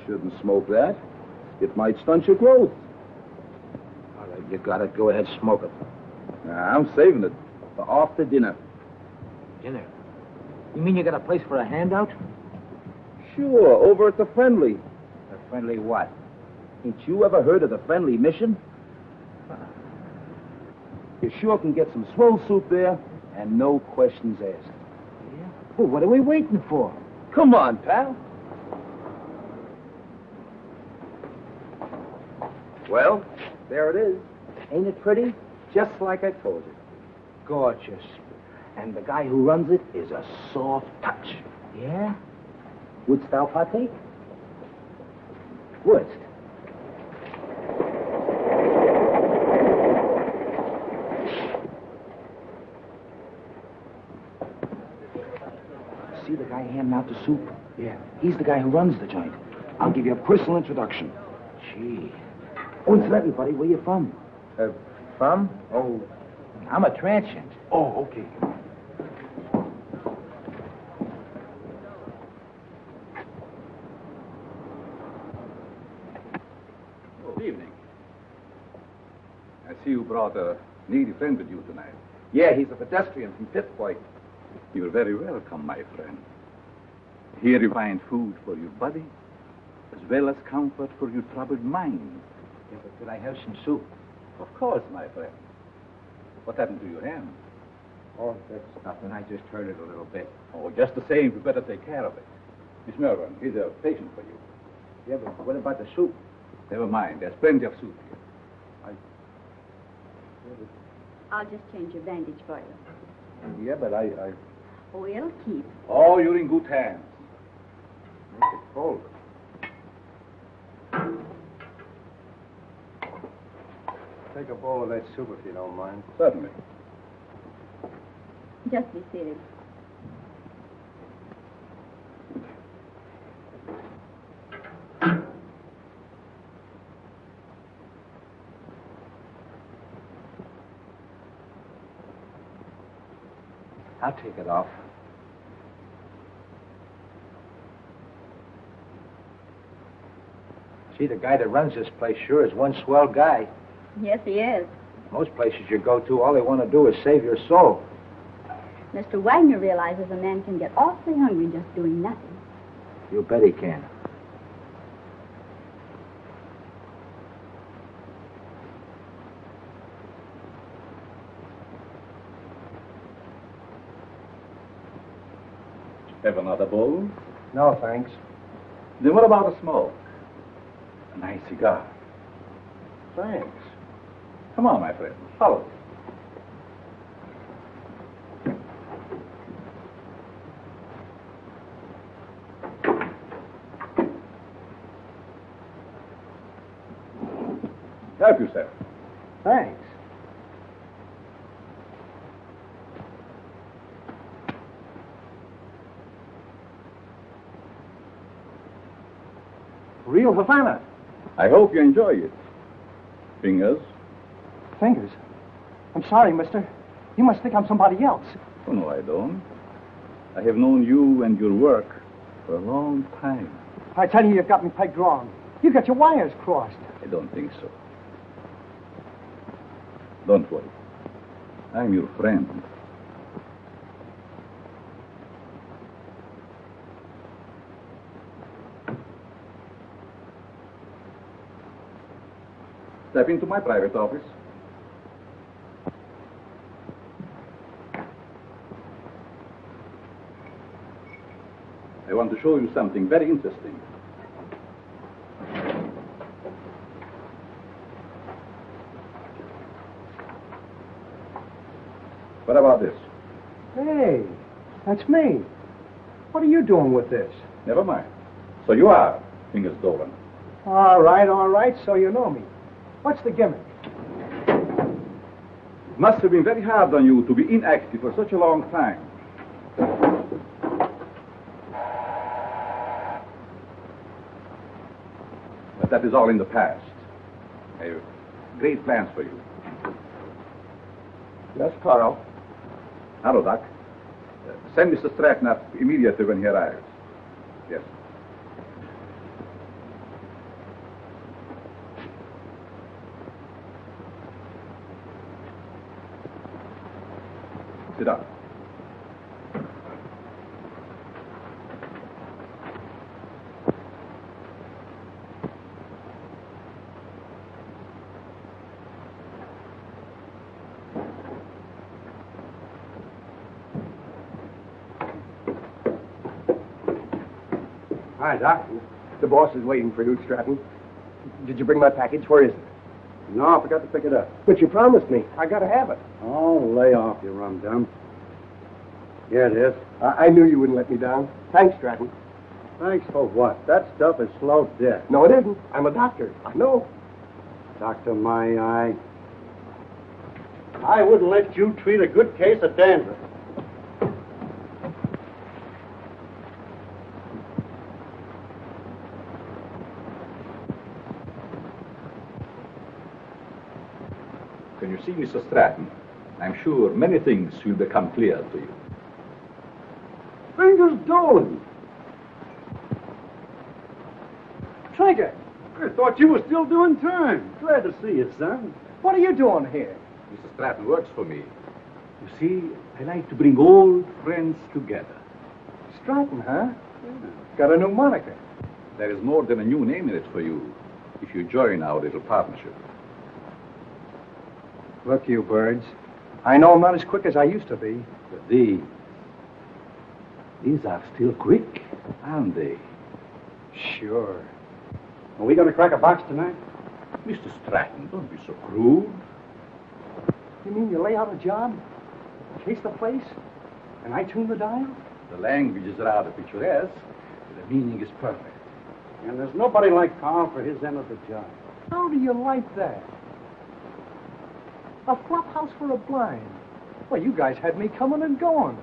Shouldn't smoke that. It might stunt your growth. All right, you got it. Go ahead, smoke it. Nah, I'm saving it for after dinner. Dinner? You mean you got a place for a handout? Sure, over at the Friendly. The Friendly what? Ain't you ever heard of the Friendly Mission? You sure can get some swell soup there, and no questions asked. Yeah? Well, what are we waiting for? Come on, pal. Well, there it is. Ain't it pretty? Just like I told you. Gorgeous. And the guy who runs it is a soft touch. Yeah? Wouldst thou partake? Wouldst? See the guy handing out the soup? Yeah. He's the guy who runs the joint. I'll give you a personal introduction. Gee. Oh, incidentally, buddy, where you from? From? Oh, I'm a transient. Oh, okay. Good evening. I see you brought a needy friend with you tonight. Yeah, he's a pedestrian from Pittsburgh. You're very welcome, my friend. Here you find food for your body, as well as comfort for your troubled mind. Yeah, but could I have some soup? Of course, my friend. What happened to your hand? Oh, that's nothing. I just hurt it a little bit. Oh, just the same, you better take care of it. Miss Melbourne, here's a patient for you. Yeah, but what about the soup? Never mind, there's plenty of soup here. I'll just change your bandage for you. Yeah, but I... Oh, it'll keep. Oh, you're in good hands. Make it cold. Take a bowl of that soup if you don't mind. Certainly. Just be seated. I'll take it off. See, the guy that runs this place sure is one swell guy. Yes, he is. Most places you go to, all they want to do is save your soul. Mr. Wagner realizes a man can get awfully hungry just doing nothing. You bet he can. Have another bowl? No, thanks. Then what about a smoke? A nice cigar. Thanks. Come on, my friend. Follow me. Help yourself. Thanks. Real Havana. I hope you enjoy it. Fingers? Fingers. I'm sorry, mister. You must think I'm somebody else. Oh, no, I don't. I have known you and your work for a long time. I tell you, you've got me pegged wrong. You got your wires crossed. I don't think so. Don't worry. I'm your friend. Step into my private office. I want to show you something very interesting. What about this? Hey, that's me. What are you doing with this? Never mind. So you are Fingers Dolan. All right, so you know me. What's the gimmick? It must have been very hard on you to be inactive for such a long time. But that is all in the past. I have great plans for you. Yes, Carl. Hello, Doc. Send Mr. Stratton up immediately when he arrives. Yes. Sit down. Hi, Doc. The boss is waiting for you, Stratton. Did you bring my package? Where is it? No, I forgot to pick it up. But you promised me. I gotta have it. Oh, lay off, you rum-dum. Here it is. I knew you wouldn't let me down. Thanks, Stratton. Thanks for what? That stuff is slow death. No, it isn't. I'm a doctor. I know. Doctor, my eye. I wouldn't let you treat a good case of dandruff. When you see Mr. Stratton, I'm sure many things will become clear to you. Fingers Dolan. Trigger, I thought you were still doing time. Glad to see you, son. what are you doing here? Mr. Stratton works for me. You see, I like to bring old friends together. Stratton, huh? Got a new moniker. There is more than a new name in it for you if you join our little partnership. Look, you birds. I know I'm not as quick as I used to be. But these are still quick, aren't they? Sure. Are we going to crack a box tonight? Mr. Stratton, don't be so crude. You mean you lay out a job, case the place, and I tune the dial? The language is rather picturesque, but the meaning is perfect. And there's nobody like Carl for his end of the job. How do you like that? A flop house for a blind. Well, you guys had me coming and going.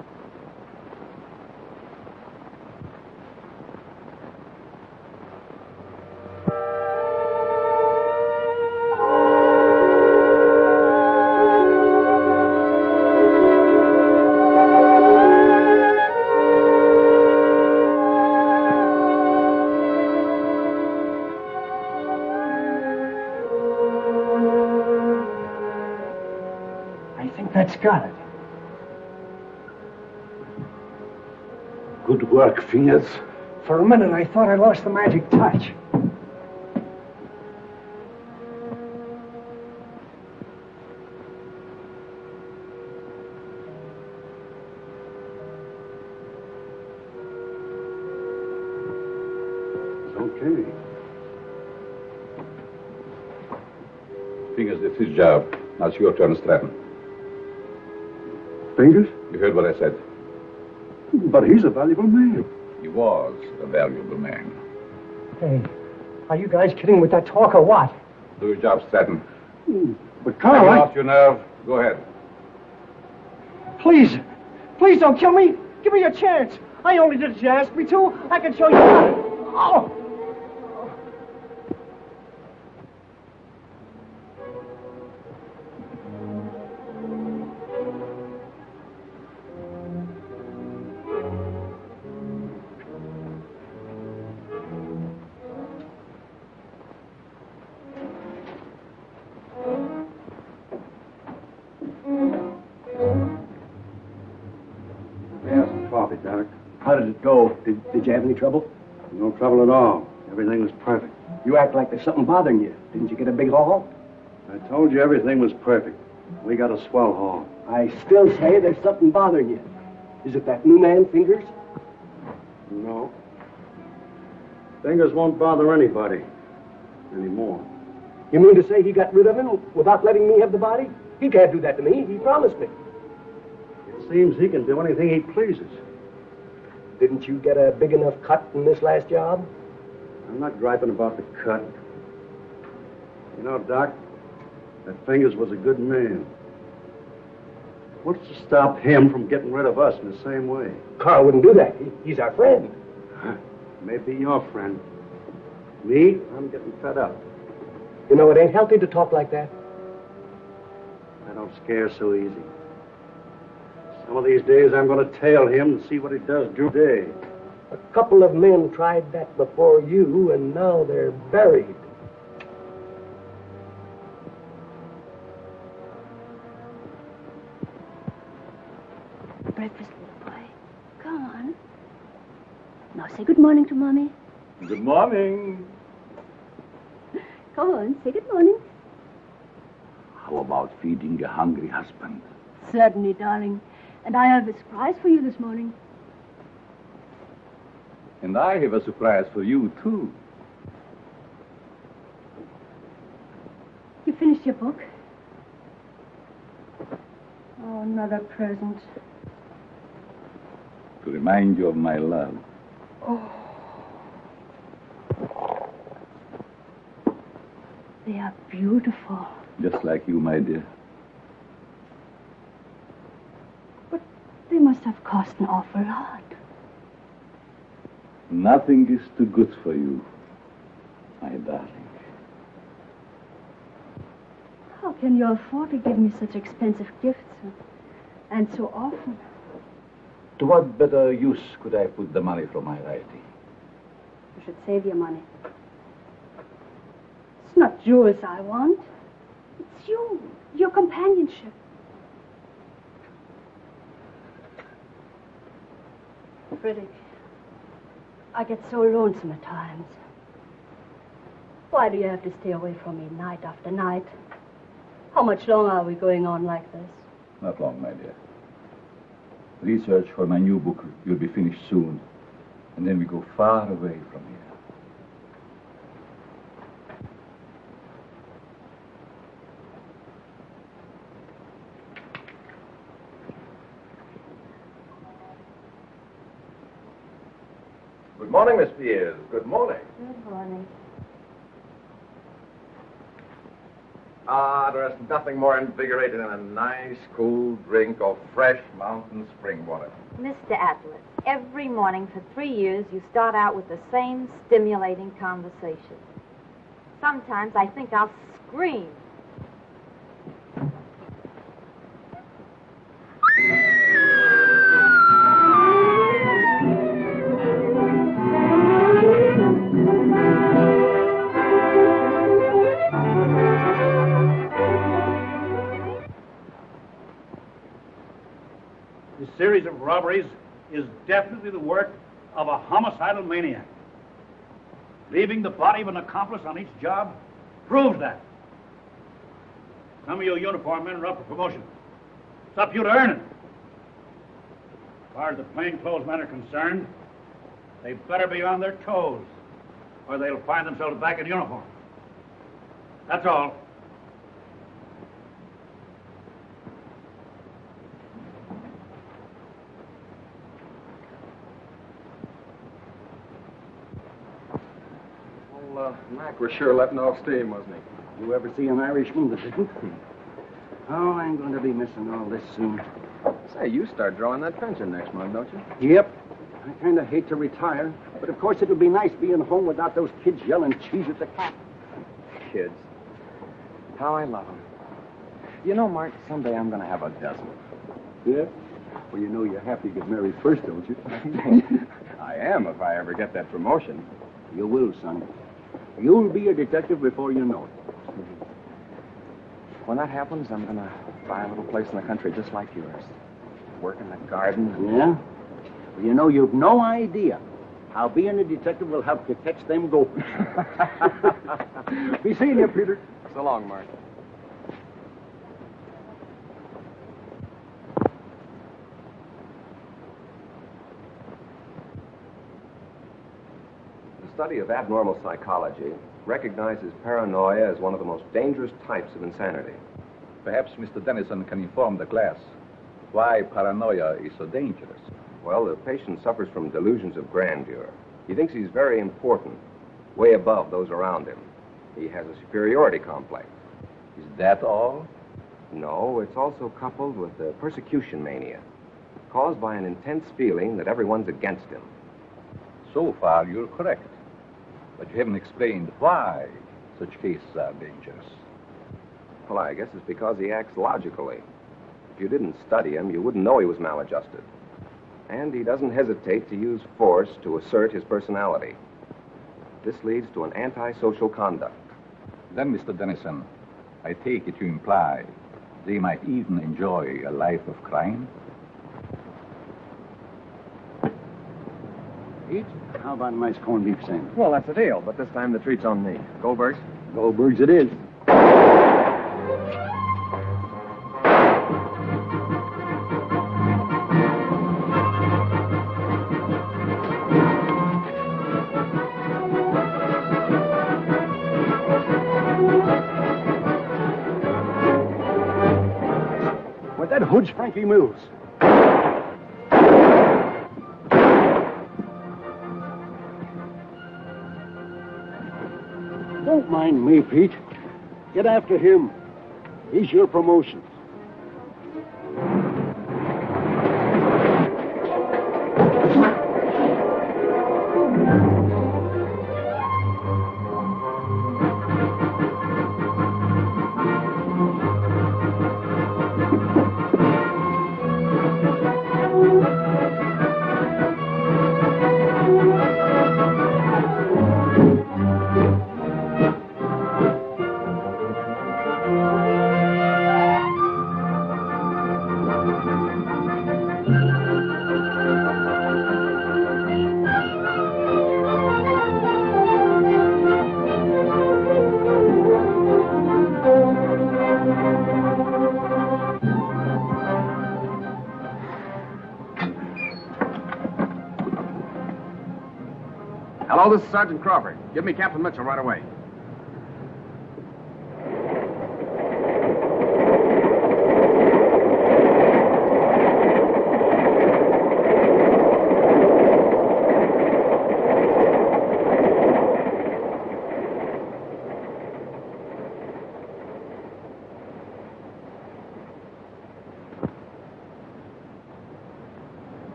That's got it. Good work, Fingers. For a minute, I thought I lost the magic touch. It's okay. Fingers, it's his job. Now it's your turn, Stratton. Fingers? You heard what I said. But he's a valuable man. He was a valuable man. Hey, are you guys kidding with that talk or what? Do your job, Stratton. But Carl, Get off your nerve. Go ahead. Please, please don't kill me. Give me a chance. I only did as you asked me to. I can show you how. Oh! Have some coffee, Doc. How did it go? Did you have any trouble? No trouble at all. Everything was perfect. You act like there's something bothering you. Didn't you get a big haul? I told you everything was perfect. We got a swell haul. I still say there's something bothering you. Is it that new man, Fingers? No. Fingers won't bother anybody anymore. You mean to say he got rid of him without letting me have the body? He can't do that to me. He promised me. It seems he can do anything he pleases. Didn't you get a big enough cut in this last job? I'm not griping about the cut. You know, Doc, that Fingers was a good man. What's to stop him from getting rid of us in the same way? Carl wouldn't do that. He's our friend. Maybe your friend. Me, I'm getting fed up. You know, it ain't healthy to talk like that. I don't scare so easy. Some of these days I'm going to tail him and see what he does today. A couple of men tried that before you, and now they're buried. Breakfast, little boy. Come on. Now say good morning to Mommy. Good morning. Come on, say good morning. How about feeding your hungry husband? Certainly, darling. And I have a surprise for you this morning. And I have a surprise for you, too. You finished your book? Oh, another present. To remind you of my love. Oh. They are beautiful. Just like you, my dear. But they must have cost an awful lot. Nothing is too good for you, my darling. How can you afford to give me such expensive gifts and so often? To what better use could I put the money from my writing? You should save your money. It's not jewels I want. It's you, your companionship. Frederick, I get so lonesome at times. Why do you have to stay away from me night after night? How much longer are we going on like this? Not long, my dear. Research for my new book will be finished soon. And then we go far away from here. Good morning, Miss Pierce. Good morning. Good morning. There's nothing more invigorating than a nice, cool drink of fresh mountain spring water. Mr. Atlas, every morning for 3 years you start out with the same stimulating conversation. Sometimes I think I'll scream. This series of robberies is definitely the work of a homicidal maniac. Leaving the body of an accomplice on each job proves that. Some of you uniform men are up for promotion. It's up to you to earn it. As far as the plainclothes men are concerned, they better be on their toes, or they'll find themselves back in uniform. That's all. Well, Mac was sure letting off steam, wasn't he? You ever see an Irishman that didn't? Oh, I'm going to be missing all this soon. Say, you start drawing that pension next month, don't you? Yep. I kind of hate to retire, but of course it'll be nice being home without those kids yelling cheese at the cat. Kids. How I love them. You know, Mark, someday I'm going to have a dozen. Yeah? Well, you know you have to get married first, don't you? I am if I ever get that promotion. You will, son. You'll be a detective before you know it. When that happens, I'm going to buy a little place in the country just like yours. Work in the garden. Yeah? Well, you know, you've no idea how being a detective will help you catch them gophers. Be seeing you, Peter. So long, Mark. The study of abnormal psychology recognizes paranoia as one of the most dangerous types of insanity. Perhaps Mr. Dennison can inform the class why paranoia is so dangerous. Well, the patient suffers from delusions of grandeur. He thinks he's very important, way above those around him. He has a superiority complex. Is that all? No, it's also coupled with a persecution mania, caused by an intense feeling that everyone's against him. So far, you're correct. But you haven't explained why such cases are dangerous. Well, I guess it's because he acts logically. If you didn't study him, you wouldn't know he was maladjusted. And he doesn't hesitate to use force to assert his personality. This leads to an antisocial conduct. Then, Mr. Dennison, I take it you imply they might even enjoy a life of crime? Pete, how about a nice corned beef sandwich? Well, that's a deal, but this time the treat's on me. Goldberg's? Goldberg's it is. With that hood's Frankie Mills. Don't mind me, Pete. Get after him. He's your promotion. Hello, this is Sergeant Crawford. Give me Captain Mitchell right away.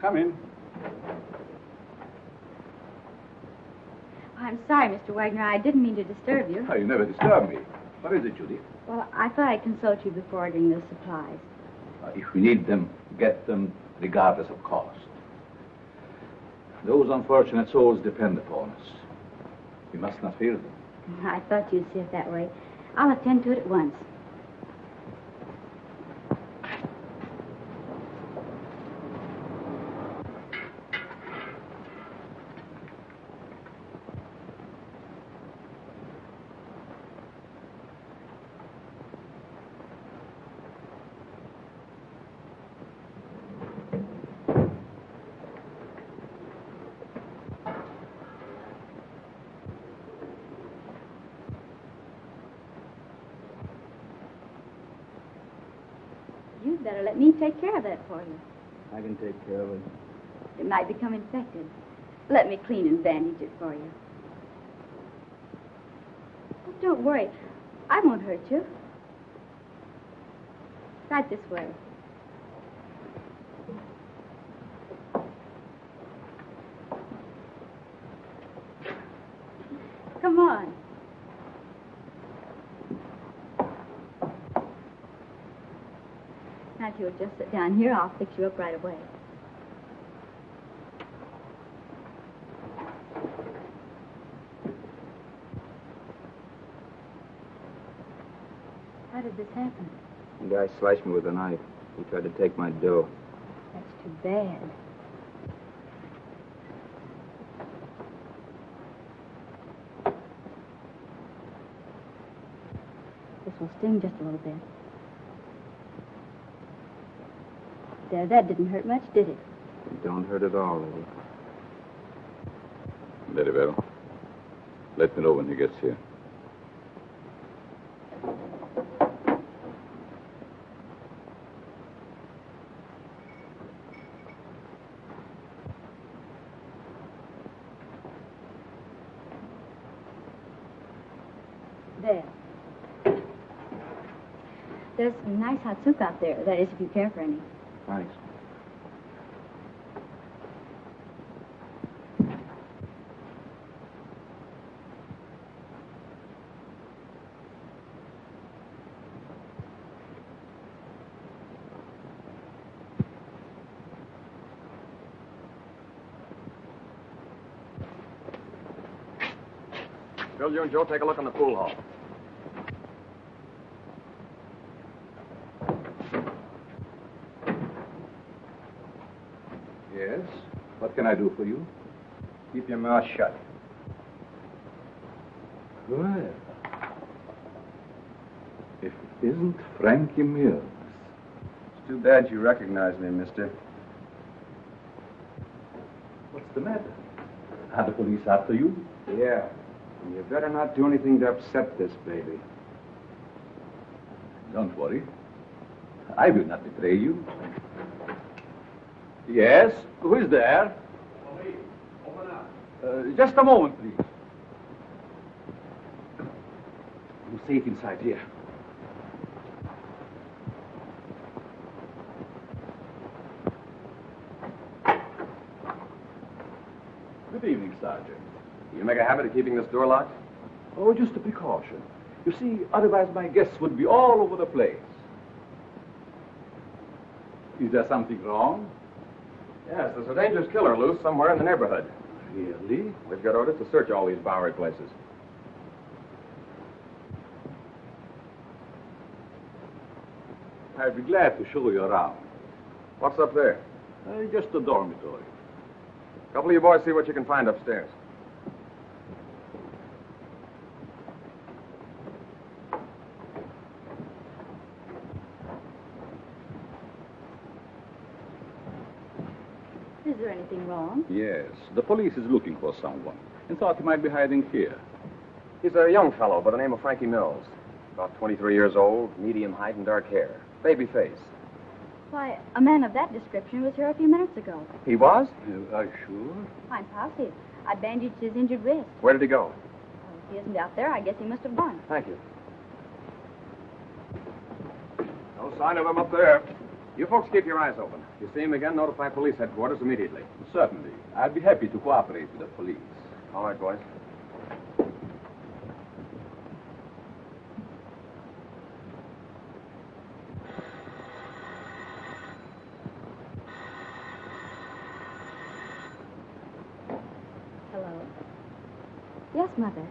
Come in. I'm sorry, Mr. Wagner. I didn't mean to disturb you. Oh, you never disturb me. What is it, Judy? Well, I thought I'd consult you before ordering the supplies. If we need them, get them regardless of cost. Those unfortunate souls depend upon us. We must not fear them. I thought you'd see it that way. I'll attend to it at once. You'd better let me take care of that for you. I can take care of it. It might become infected. Let me clean and bandage it for you. Oh, don't worry. I won't hurt you. Right this way. Come on. Now, if you'll just sit down here, I'll fix you up right away. How did this happen? The guy slashed me with a knife. He tried to take my dough. That's too bad. This will sting just a little bit. There, that didn't hurt much, did it? It don't hurt at all, Lily. Very well. Let me know when he gets here. There. There's some nice hot soup out there. That is, if you care for any. Thanks. Bill, you and Joe take a look in the pool hall. Yes? What can I do for you? Keep your mouth shut. Well, if it isn't Frankie Mills. It's too bad you recognize me, mister. What's the matter? Are the police after you? Yeah. And you better not do anything to upset this baby. Don't worry. I will not betray you. Yes? Who is there? Me. Open up. Just a moment, please. You're safe inside here. Good evening, Sergeant. You make a habit of keeping this door locked? Oh, just a precaution. You see, otherwise my guests would be all over the place. Is there something wrong? Yes, there's a dangerous killer loose somewhere in the neighborhood. Really? We've got orders to search all these Bowery places. I'd be glad to show you around. What's up there? Just a dormitory. A couple of you boys see what you can find upstairs. Is there anything wrong? Yes, the police is looking for someone and thought he might be hiding here. He's a young fellow by the name of Frankie Mills. About 23 years old, medium height and dark hair. Baby face. Why, a man of that description was here a few minutes ago. He was? Are you sure? I'm positive. I bandaged his injured wrist. Where did he go? Well, if he isn't out there, I guess he must have gone. Thank you. No sign of him up there. You folks keep your eyes open. If you see him again, notify police headquarters immediately. Certainly. I'd be happy to cooperate with the police. All right, boys. Hello. Yes, Mother.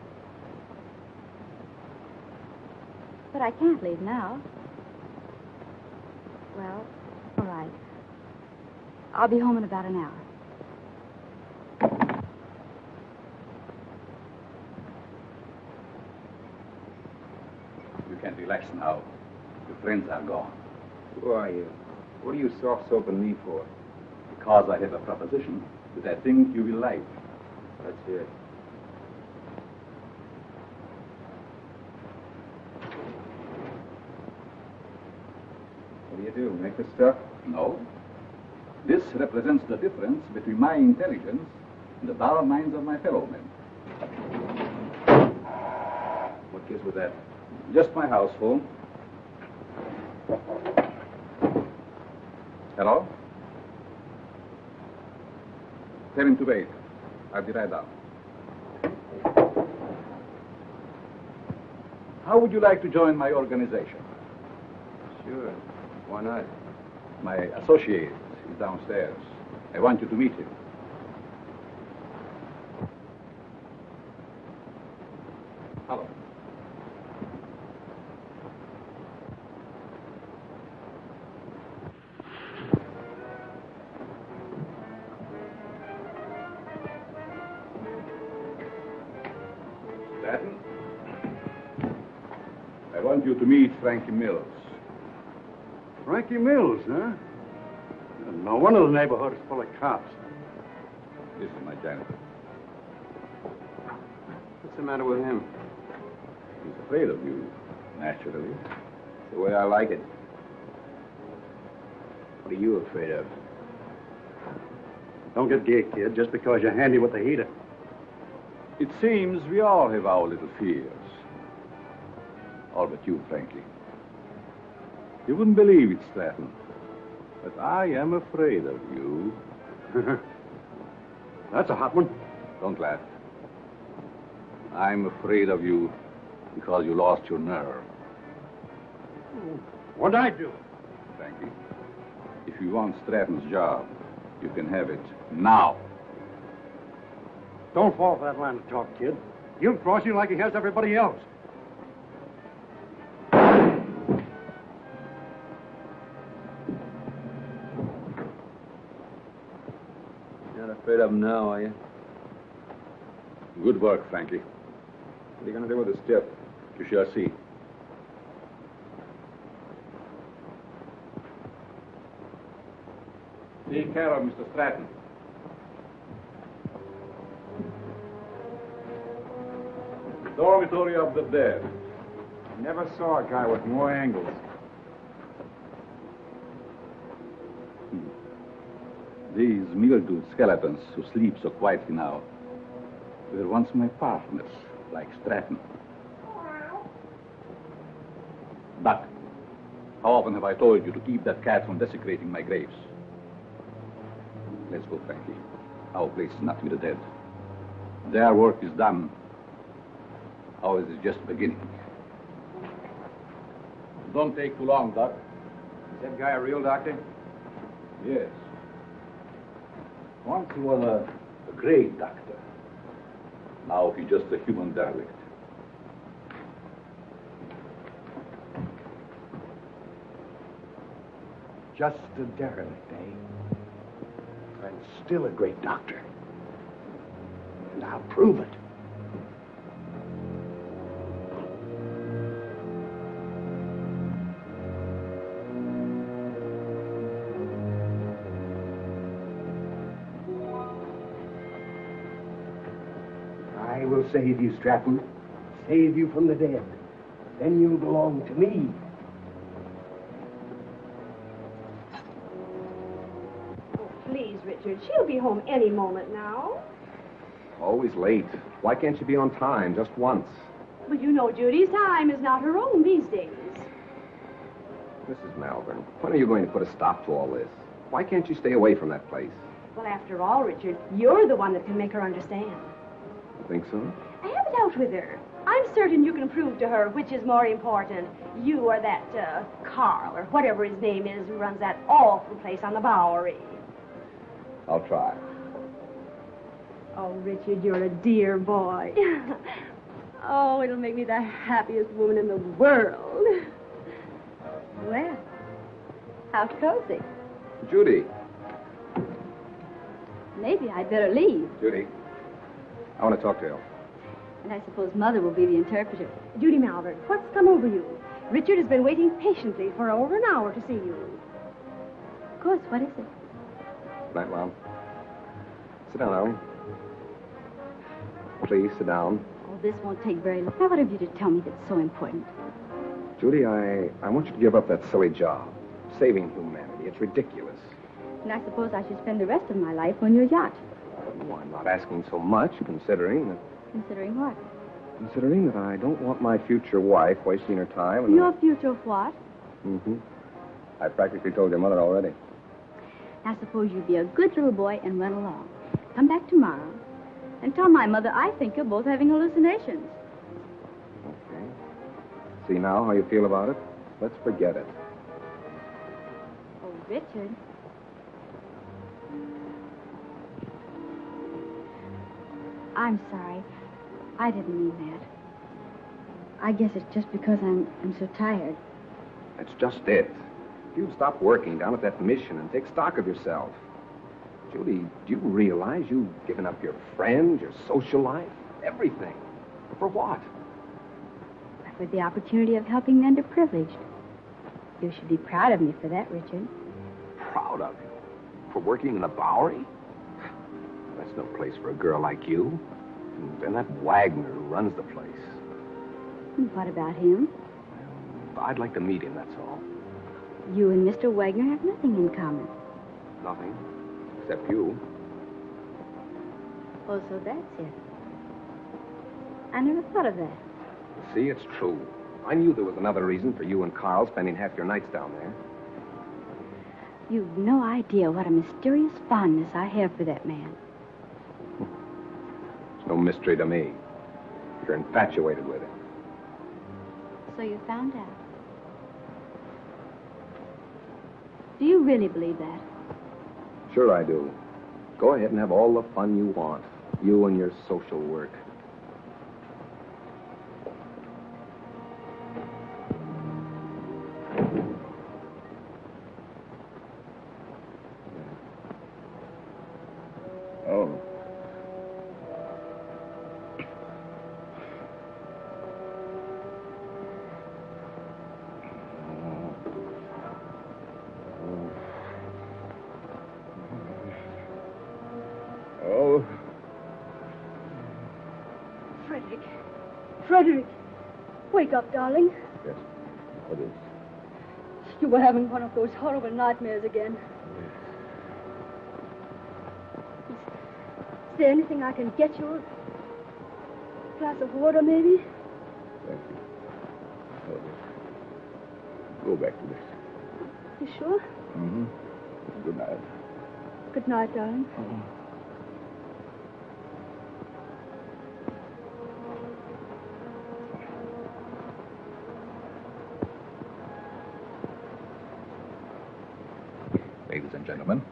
But I can't leave now. Well, all right. I'll be home in about an hour. You can relax now. Your friends are gone. Who are you? What are you soft-soaping me for? Because I have a proposition that I think you will like. Let's hear it. What do you do? Make the stuff? No. This represents the difference between my intelligence and the dull minds of my fellow men. What gives with that? Just my house phone. Hello? Tell him to wait. I'll be right down. How would you like to join my organization? Sure. Why not? My associate is downstairs. I want you to meet him. Hello. Stratton? I want you to meet Frankie Mills. Frankie Mills, huh? No wonder the neighborhood is full of cops. This is my janitor. What's the matter with him? He's afraid of you, naturally. It's the way I like it. What are you afraid of? Don't get gay, kid, just because you're handy with the heater. It seems we all have our little fears. All but you, Frankie. You wouldn't believe it, Stratton, but I am afraid of you. That's a hot one. Don't laugh. I'm afraid of you because you lost your nerve. What'd I do? Frankie, if you want Stratton's job, you can have it now. Don't fall for that line of talk, kid. He'll cross you like he has everybody else. Not afraid of him now, are you? Good work, Frankie. What are you going to do with the stiff? You shall see. Take care of Mr. Stratton. Dormitory of the dead. Never saw a guy with more angles. These mildewed skeletons who sleep so quietly now were once my partners, like Stratton. Buck, how often have I told you to keep that cat from desecrating my graves? Let's go, Frankie. Our place is not with the dead. Their work is done. Ours is just beginning. Don't take too long, Doc. Is that guy a real doctor? Yes. Once he was a great doctor. Now he's just a human derelict. Just a derelict, eh? And still a great doctor. And I'll prove it. I will save you, Stratton. Save you from the dead. Then you'll belong to me. Please, Richard. She'll be home any moment now. Always late. Why can't you be on time just once? But you know Judy's time is not her own these days. Mrs. Malvern, when are you going to put a stop to all this? Why can't you stay away from that place? Well, after all, Richard, you're the one that can make her understand. You think so? I have it out with her. I'm certain you can prove to her which is more important, you or that Carl, or whatever his name is, who runs that awful place on the Bowery. I'll try. Oh, Richard, you're a dear boy. Oh, it'll make me the happiest woman in the world. Well, how cozy. Judy. Maybe I'd better leave. Judy. I want to talk to you. And I suppose Mother will be the interpreter. Judy Malvern, what's come over you? Richard has been waiting patiently for over an hour to see you. Of course, what is it? Night, Mom. Sit down, Ellen. Please, sit down. Oh, this won't take very long. Now, what have you to tell me that's so important? Judy, I want you to give up that silly job. saving humanity. It's ridiculous. And I suppose I should spend the rest of my life on your yacht. Oh, I'm not asking so much, considering that... Considering what? Considering that I don't want my future wife wasting her time and... Your future what? Mm-hmm. I practically told your mother already. Now suppose you be a good little boy and run along. Come back tomorrow and tell my mother I think you're both having hallucinations. Okay. See now how you feel about it? Let's forget it. Oh, Richard. I'm sorry. I didn't mean that. I guess it's just because I'm so tired. That's just it. You stop working down at that mission and take stock of yourself. Judy, do you realize you've given up your friends, your social life, everything? For what? For the opportunity of helping the underprivileged. You should be proud of me for that, Richard. Proud of you? For working in the Bowery? That's no place for a girl like you. And that Wagner who runs the place. And what about him? Well, I'd like to meet him, that's all. You and Mr. Wagner have nothing in common. Nothing. Except you. Oh, so that's it. I never thought of that. See, it's true. I knew there was another reason for you and Carl spending half your nights down there. You've no idea what a mysterious fondness I have for that man. It's no mystery to me. You're infatuated with him. So you found out. Do you really believe that? Sure I do. Go ahead and have all the fun you want. You and your social work. Oh. Oh. Frederick. Frederick. Wake up, darling. Yes. What is? You were having one of those horrible nightmares again. Is there anything I can get you? A glass of water, maybe? Thank you. Oh, go back to this. You sure? Mm-hmm. Good night. Good night, darling. Ladies and gentlemen.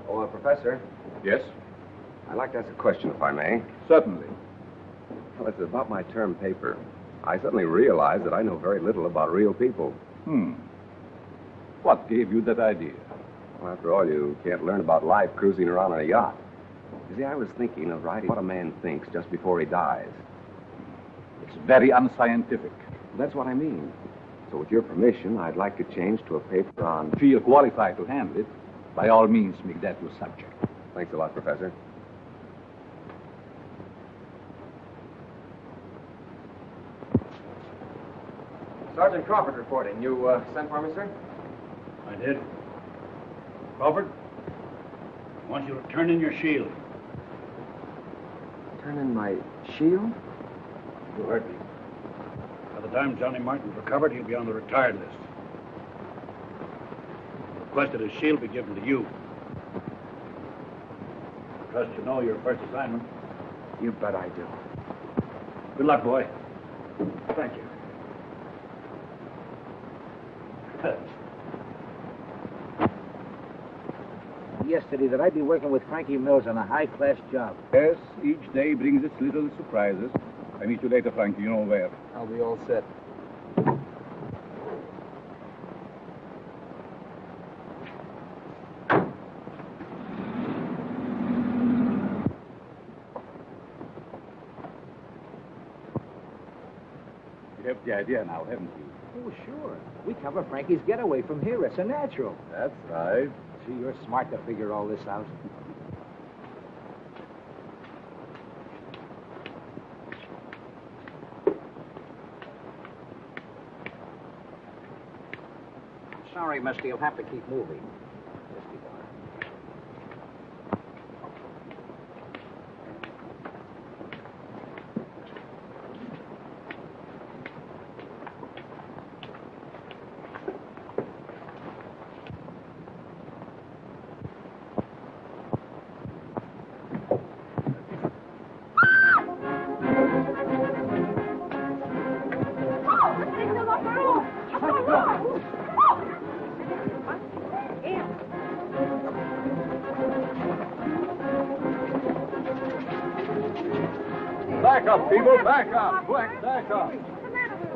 Oh, Professor. Yes? I'd like to ask a question, if I may. Certainly. Well, it's about my term paper. I suddenly realized that I know very little about real people. What gave you that idea? Well, after all, you can't learn about life cruising around on a yacht. You see, I was thinking of writing what a man thinks just before he dies. It's very unscientific. That's what I mean. So with your permission, I'd like to change to a paper on... Feel qualified to handle it. By all means, make that your subject. Thanks a lot, Professor. Sergeant Crawford reporting. You sent for me, sir? I did. Crawford, I want you to turn in your shield. Turn in my shield? You heard me. By the time Johnny Martin's recovered, he'll be on the retired list. Requested his shield be given to you. Trust you know your first assignment. You bet I do. Good luck, boy. Thank you. Yesterday that I'd be working with Frankie Mills on a high-class job. Yes, each day brings its little surprises. I meet you later, Frankie. You know where. I'll be all set. You have the idea now, haven't you? Oh, sure. We cover Frankie's getaway from here. It's a natural. That's right. Gee, you're smart to figure all this out. Sorry, mister. You'll have to keep moving. Just keep on. Back up, people. Back up. Quick, back up.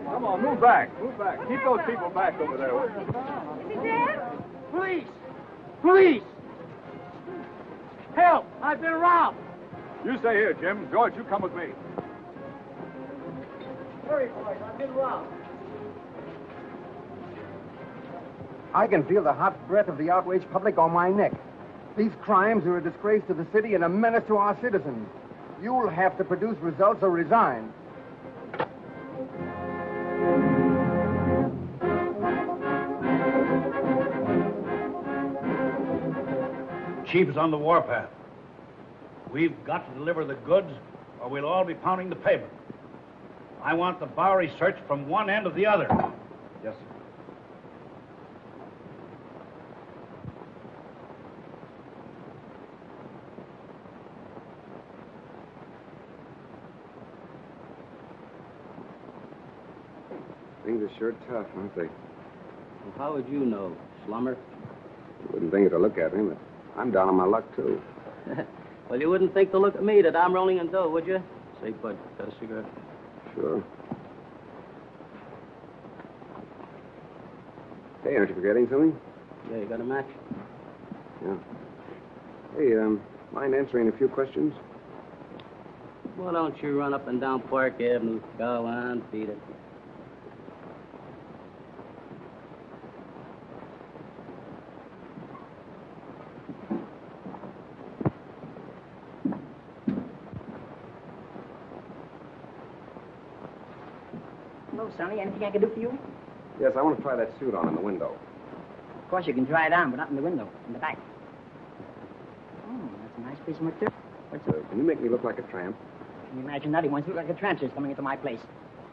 Come on, move back. Move back. Keep those people back over there. Is he dead? Police! Police! Help! I've been robbed! You stay here, Jim. George, you come with me. Hurry, boys. I've been robbed. I can feel the hot breath of the outraged public on my neck. These crimes are a disgrace to the city and a menace to our citizens. You'll have to produce results or resign. Chief is on the warpath. We've got to deliver the goods, or we'll all be pounding the pavement. I want the Bowery searched from one end to the other. Yes, sir. Things are sure tough, aren't they? Well, how would you know, Slummer? You wouldn't think it to look at me, but I'm down on my luck, too. Well, you wouldn't think to look at me that I'm rolling in dough, would you? Say, bud, got a cigarette? Sure. Hey, aren't you forgetting something? Yeah, you got a match? Yeah. Hey, mind answering a few questions? Why don't you run up and down Park Avenue? Go on, beat it. Hello, Sonny. Anything I can do for you? Yes, I want to try that suit on in the window. Of course, you can try it on, but not in the window, in the back. Oh, that's a nice piece of material. What's it? Can you make me look like a tramp? Can you imagine that? He wants to look like a transfer coming into my place.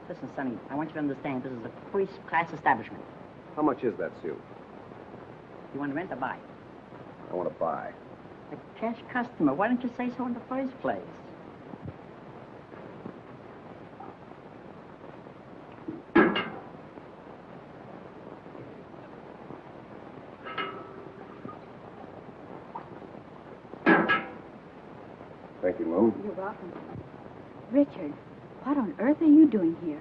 Listen, Sonny, I want you to understand this is a first-class establishment. How much is that suit? You want to rent or buy? I want to buy. A cash customer. Why don't you say so in the first place? Thank you, Mo. You're welcome. Richard, what on earth are you doing here?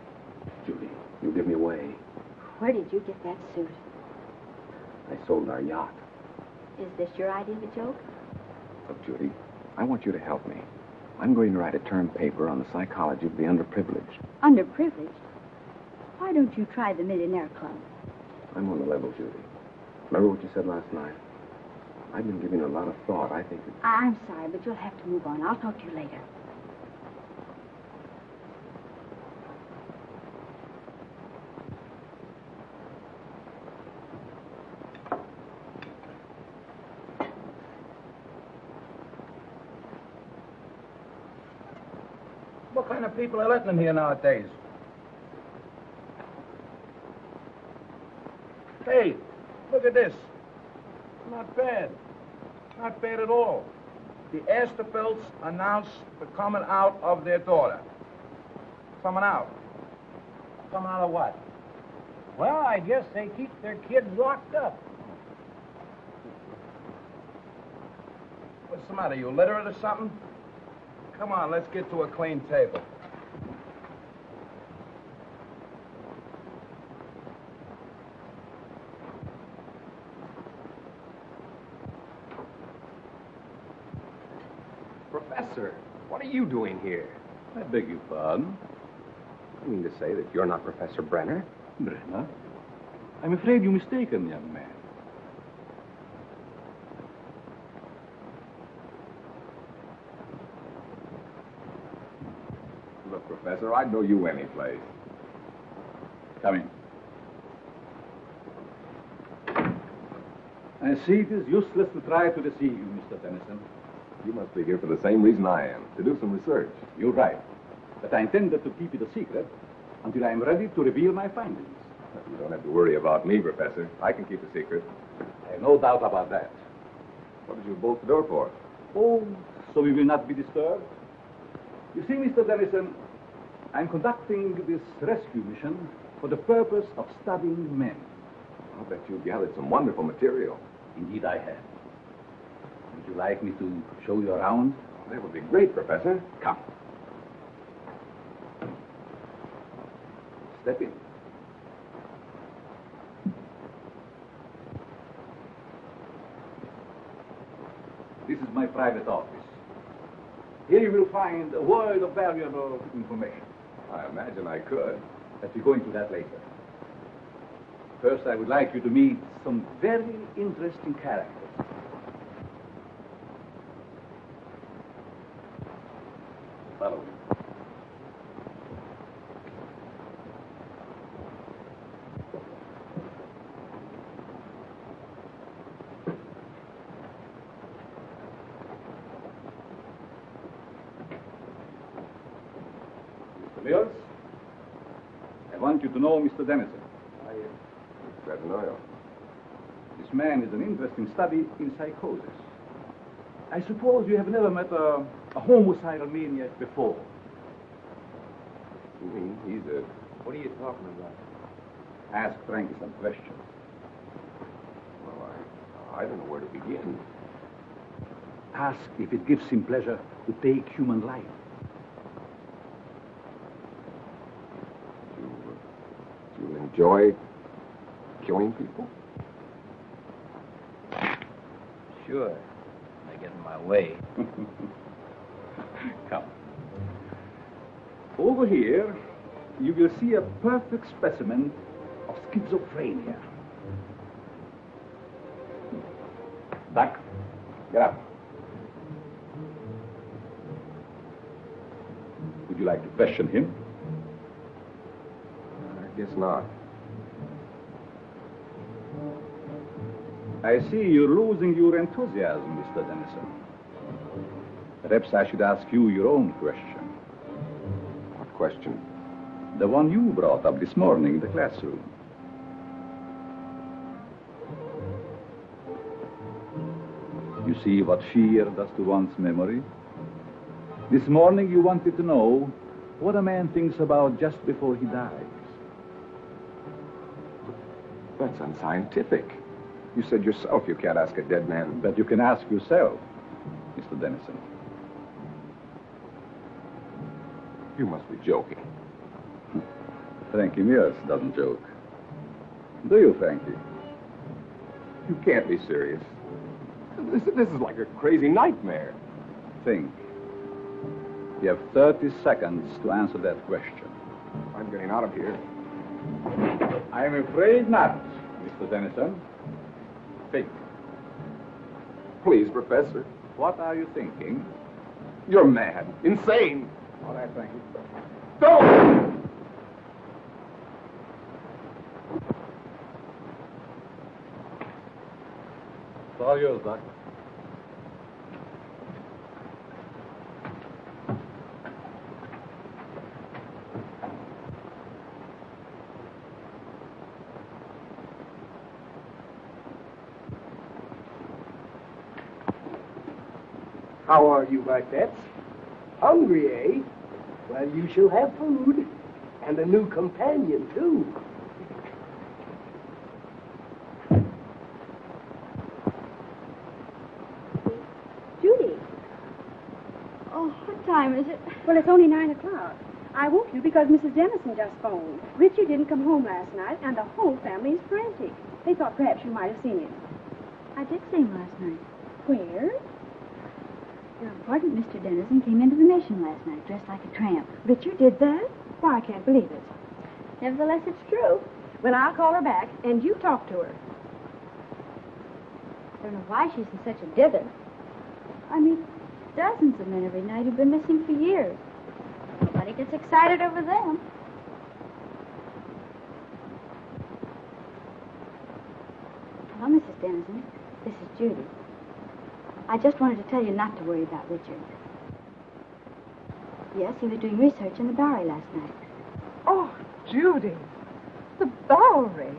Judy, you give me away. Where did you get that suit? I sold our yacht. Is this your idea of a joke? Look, Judy, I want you to help me. I'm going to write a term paper on the psychology of the underprivileged. Underprivileged? Why don't you try the Millionaire Club? I'm on the level, Judy. Remember what you said last night? I've been giving it a lot of thought. I think that... I'm sorry, but you'll have to move on. I'll talk to you later. What kind of people are letting in here nowadays? Hey, look at this. Not bad. Not bad at all. The Asterfelds announced the coming out of their daughter. Coming out. Coming out of what? Well, I guess they keep their kids locked up. What's the matter? You literate or something? Come on, let's get to a clean table. Professor, what are you doing here? I beg your pardon? You mean to say that you're not Professor Brenner? Brenner? I'm afraid you're mistaken, young man. Look, Professor, I'd know you anyplace. Come in. I see it is useless to try to deceive you, Mr. Tennyson. You must be here for the same reason I am, to do some research. You're right. But I intended to keep it a secret until I am ready to reveal my findings. You don't have to worry about me, Professor. I can keep a secret. I have no doubt about that. What did you bolt the door for? Oh, so we will not be disturbed? You see, Mr. Dennison, I'm conducting this rescue mission for the purpose of studying men. I'll bet you've gathered some wonderful material. Indeed, I have. Would you like me to show you around? That would be great, Professor. Come. Step in. This is my private office. Here you will find a world of valuable information. I imagine I could. But we'll go into that later. First, I would like you to meet some very interesting characters. Follow me. Mr. Mills, I want you to know Mr. Dennison. Glad to know you. This man is an interesting study in psychosis. I suppose you have never met a homicidal maniac before. You mean he's a... What are you talking about? Ask Frankie some questions. Well, I don't know where to begin. Ask if it gives him pleasure to take human life. Do you enjoy killing people? Sure. I get in my way. Come. Over here, you will see a perfect specimen of schizophrenia. Duck, get up. Would you like to question him? I guess not. I see you're losing your enthusiasm, Mr. Dennison. Perhaps I should ask you your own question. What question? The one you brought up this morning in the classroom. You see what fear does to one's memory? This morning you wanted to know what a man thinks about just before he dies. That's unscientific. You said yourself you can't ask a dead man. But you can ask yourself, Mr. Dennison. You must be joking. Frankie Mears doesn't joke. Do you, Frankie? You can't be serious. This is like a crazy nightmare. Think. You have 30 seconds to answer that question. I'm getting out of here. I'm afraid not, Mr. Dennison. Think. Please, Professor. What are you thinking? You're mad. Insane. All right, Frankie. Don't! It's all yours, Doc. How are you, my pets? Hungry, eh? Well, you shall have food. And a new companion, too. Judy. Oh, what time is it? Well, it's only 9 o'clock. I woke you because Mrs. Dennison just phoned. Richie didn't come home last night, and the whole family is frantic. They thought perhaps you might have seen him. I did see him last night. Where? Your important Mr. Dennison came into the mission last night dressed like a tramp. Richard did that? Why, I can't believe it. Nevertheless, it's true. Well, I'll call her back, and you talk to her. I don't know why she's in such a dither. I meet dozens of men every night who've been missing for years. Nobody gets excited over them. Hello, Mrs. Dennison. This is Judy. I just wanted to tell you not to worry about Richard. Yes, he was doing research in the Bowery last night. Oh, Judy. The Bowery?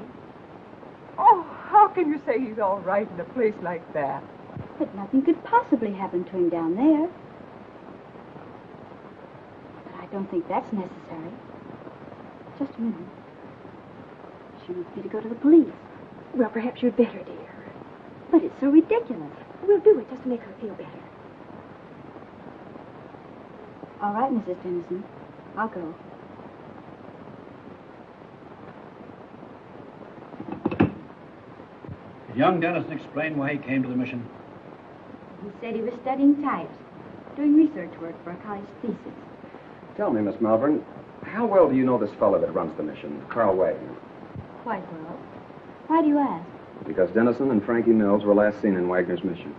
Oh, how can you say he's all right in a place like that? But nothing could possibly happen to him down there. But I don't think that's necessary. Just a minute. She wants me to go to the police. Well, perhaps you'd better, dear. But it's so ridiculous. We'll do it just to make her feel better. All right, Mrs. Dennison. I'll go. Did young Dennison explain why he came to the mission? He said he was studying types, doing research work for a college thesis. Tell me, Miss Malvern, how well do you know this fellow that runs the mission, Carl Wagner? Quite well. Why do you ask? Because Dennison and Frankie Mills were last seen in Wagner's mission.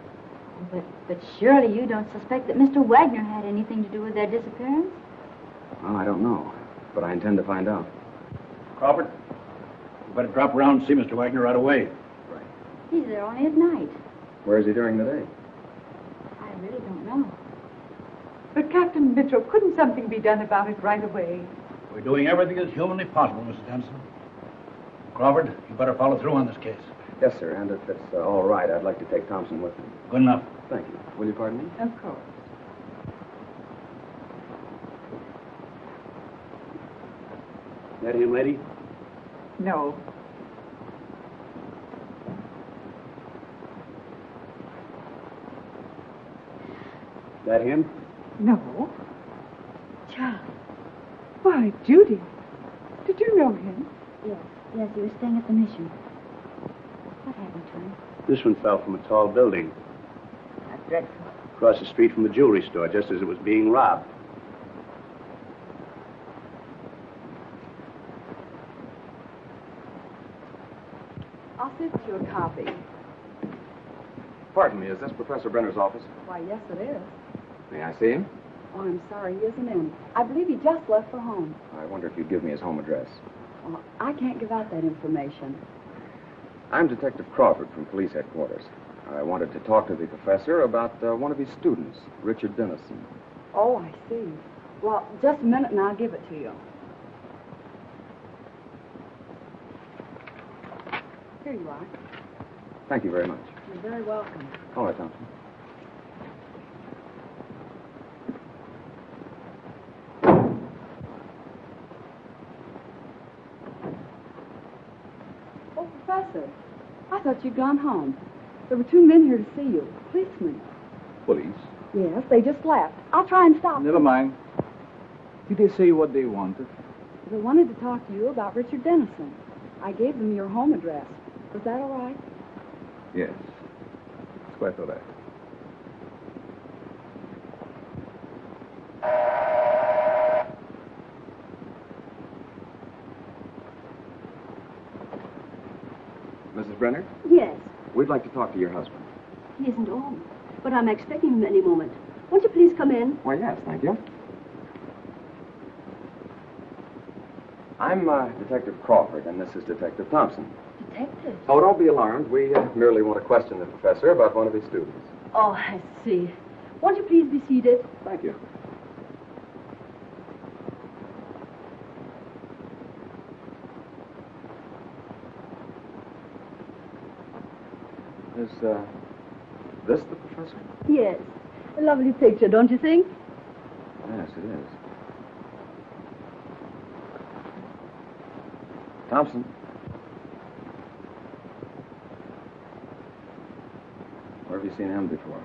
But surely you don't suspect that Mr. Wagner had anything to do with their disappearance? Well, I don't know, but I intend to find out. Crawford, you better drop around and see Mr. Wagner right away. He's there only at night. Where is he during the day? I really don't know. But Captain Mitchell, couldn't something be done about it right away? We're doing everything that's humanly possible, Mrs. Dennison. Crawford, you better follow through on this case. Yes, sir, and if it's all right, I'd like to take Thompson with me. Good enough. Thank you. Will you pardon me? Of course. That him, lady? No. That him? No. Charlie. Why, Judy. Did you know him? Yes, he was staying at the mission. What happened to him? This one fell from a tall building. That's dreadful. Across the street from the jewelry store, just as it was being robbed. I'll send you a copy. Pardon me, is this Professor Brenner's office? Why, yes, it is. May I see him? Oh, I'm sorry, he isn't in. I believe he just left for home. I wonder if you'd give me his home address. Well, I can't give out that information. I'm Detective Crawford from police headquarters. I wanted to talk to the professor about one of his students, Richard Dennison. Oh, I see. Well, just a minute and I'll give it to you. Here you are. Thank you very much. You're very welcome. All right, Thompson. Oh, Professor, I thought you'd gone home. There were two men here to see you, policemen. Police? Yes, they just left. I'll try and stop Never them. mind. Did they say what they wanted? They wanted to talk to you about Richard Dennison. I gave them your home address. Was that all right? Yes. It's quite all right. Mrs. Brenner, Yes, we'd like to talk to your husband. he isn't home, but I'm expecting him any moment. Won't you please come in? Why, yes, thank you. I'm Detective Crawford, and this is Detective Thompson. Detective? Oh, don't be alarmed. We merely want to question the professor about one of his students. Oh, I see. Won't you please be seated? Thank you. Is this the professor? Yes. A lovely picture, don't you think? Yes, it is. Thompson. Where have you seen him before?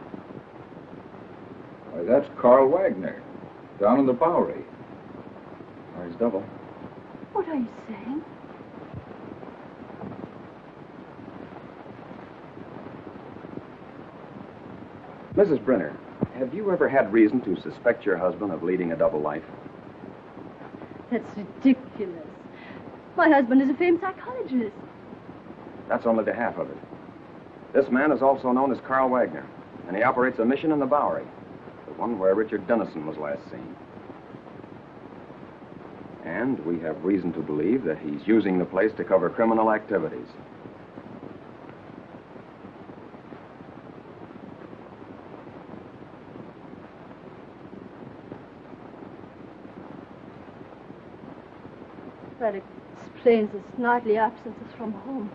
Why, that's Carl Wagner, down in the Bowery. Or his double. What are you saying? Mrs. Brenner, have you ever had reason to suspect your husband of leading a double life? That's ridiculous. My husband is a famed psychologist. That's only the half of it. This man is also known as Carl Wagner, and he operates a mission in the Bowery, the one where Richard Dennison was last seen. And we have reason to believe that he's using the place to cover criminal activities. That explains his nightly absences from home.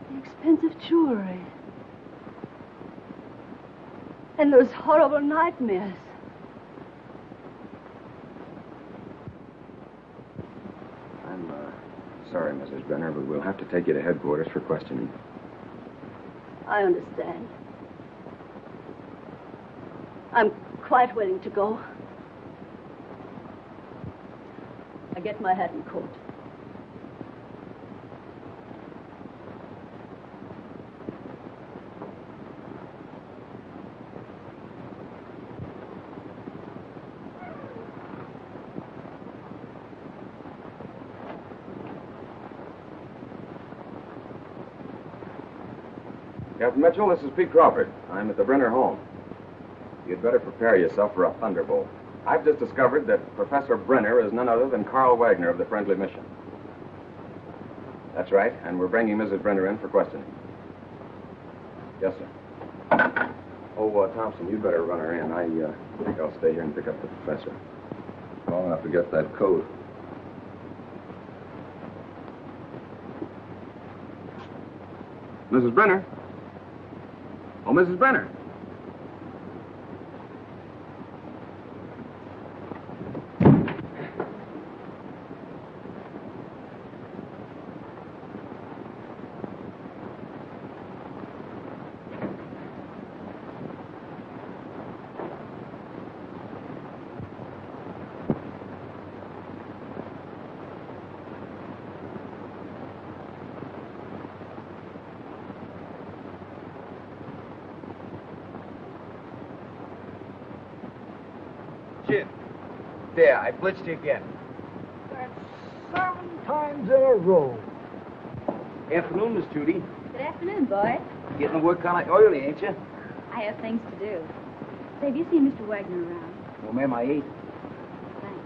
The expensive jewelry. And those horrible nightmares. I'm sorry, Mrs. Brenner, but we'll have to take you to headquarters for questioning. I understand. I'm quite willing to go. I get my hat and coat. Captain Mitchell, this is Pete Crawford. I'm at the Brenner home. You'd better prepare yourself for a thunderbolt. I've just discovered that Professor Brenner is none other than Carl Wagner of the Friendly Mission. That's right, and we're bringing Mrs. Brenner in for questioning. Yes, sir. Oh, Thompson, you'd better run her in. I think I'll stay here and pick up the professor. Long enough to get that coat. Mrs. Brenner? Oh, Mrs. Brenner. Jim. There, I blitzed you again. That's 7 times in a row. Afternoon, Miss Judy. Good afternoon, boy. Getting the work kind of oily, ain't you? I have things to do. Say, have you seen Mr. Wagner around? Well, ma'am, I ate. Thanks.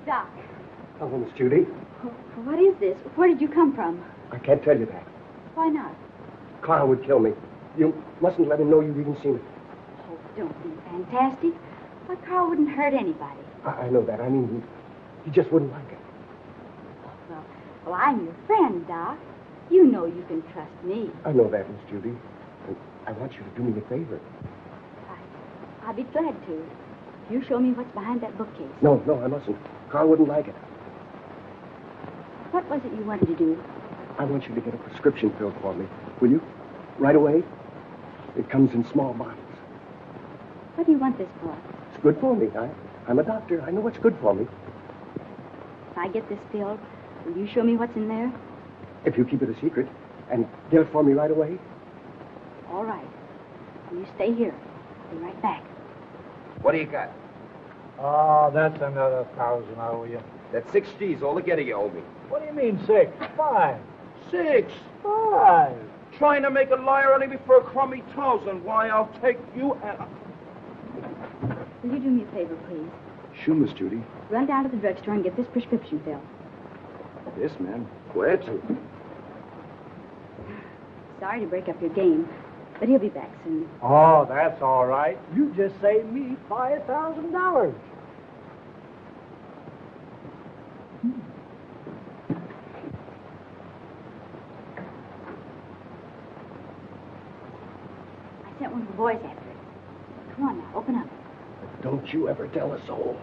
Doc, Hello, Miss Judy. what is this? Where did you come from? I can't tell you that. Why not? Carl would kill me. You mustn't let him know you've even seen it. Oh, don't be fantastic. Why, Carl wouldn't hurt anybody. I know that. I mean, he just wouldn't like it. Well, I'm your friend, Doc. You know you can trust me. I know that, Miss Judy. And I want you to do me a favor. I'll be glad to. You show me what's behind that bookcase. No, I mustn't. Carl wouldn't like it. What was it you wanted to do? I want you to get a prescription filled for me. Will you? Right away? It comes in small bottles. What do you want this for? It's good for me. I'm a doctor. I know what's good for me. If I get this filled, will you show me what's in there? If you keep it a secret and get it for me right away. All right. You stay here. I'll be right back. What do you got? Oh, that's another 1,000 I owe you. That's 6 G's altogether you owe me. What do you mean 6? 5. 6? 5. Trying to make a liar out of me for a crummy thousand. Why, I'll take you and... Will you do me a favor, please? Sure, Miss Judy. Run down to the drugstore and get this prescription filled. Yes, ma'am. Glad to. Sorry to break up your game, but he'll be back soon. Oh, that's all right. You just saved me $5,000. I sent one of the boys after it. Come on now, open up. Don't you ever tell a soul.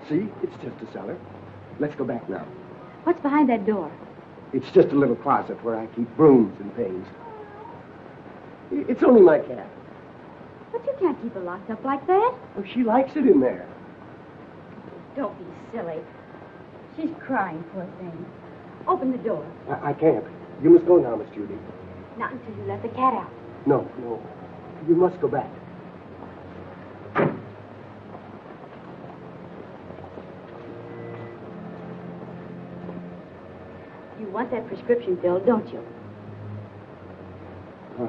See? It's just a cellar. Let's go back now. What's behind that door? It's just a little closet where I keep brooms and things. It's only my cat. But you can't keep her locked up like that. Oh, she likes it in there. Don't be silly. She's crying, poor thing. Open the door. I can't. You must go now, Miss Judy. Not until you let the cat out. No. You must go back. You want that prescription filled, don't you? Huh.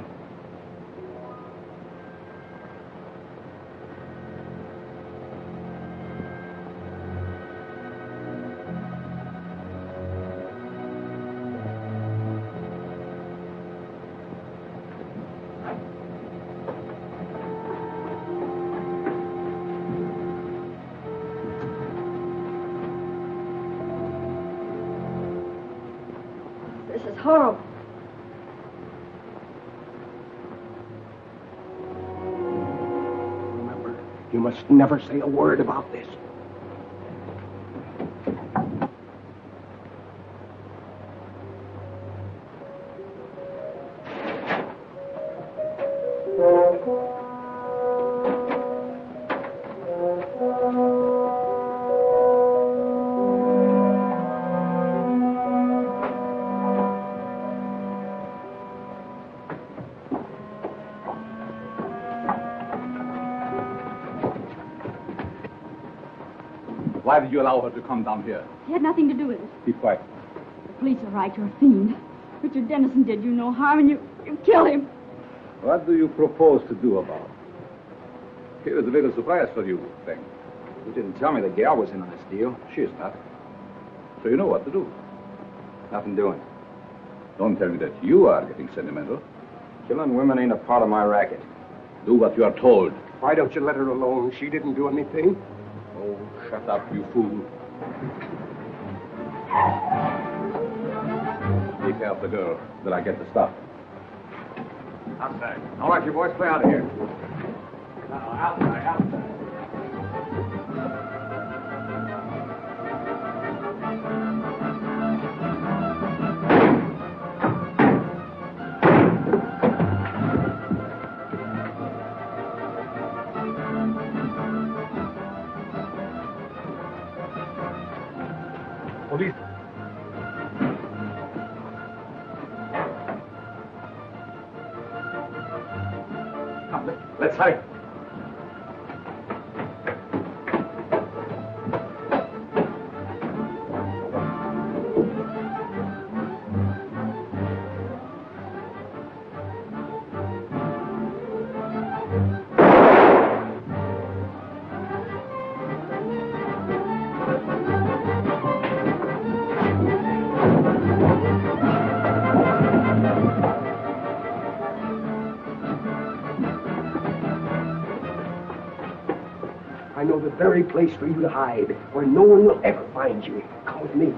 This is horrible. Remember, you must never say a word about this. Why did you allow her to come down here? He had nothing to do with it. Keep quiet. The police are right. You're a fiend. Richard Dennison did you no harm, and you killed him. What do you propose to do about it? Here's a little surprise for you, Frank. You didn't tell me the gal was in on this deal. She is not. So you know what to do. Nothing doing. Don't tell me that you are getting sentimental. Killing women ain't a part of my racket. Do what you are told. Why don't you let her alone? She didn't do anything. Oh, shut up, you fool. Take care of the girl, till I get the stuff. Outside. All right, you boys, play out of here. Outside. Police. Come, let's hurry. I know the very place for you to hide, where no one will ever find you. Come with me.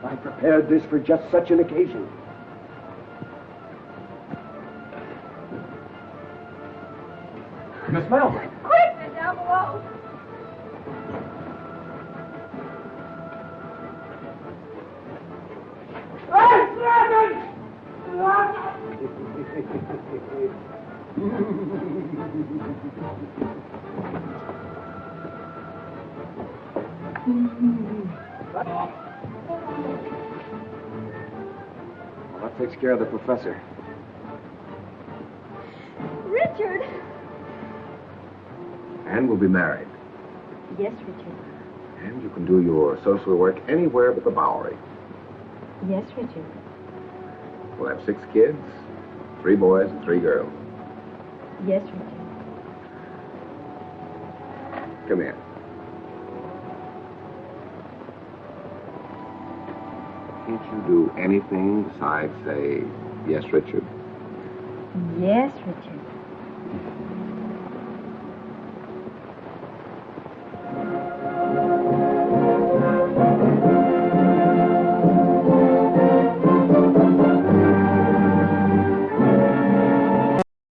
I prepared this for just such an occasion. Miss Melvin. Quick! They're down below. Well, that takes care of the professor. Richard! And we'll be married. Yes, Richard. And you can do your social work anywhere but the Bowery. Yes, Richard. We'll have 6 kids, 3 boys and 3 girls. Yes, Richard. Come here. Can't you do anything besides say, yes, Richard? Yes, Richard.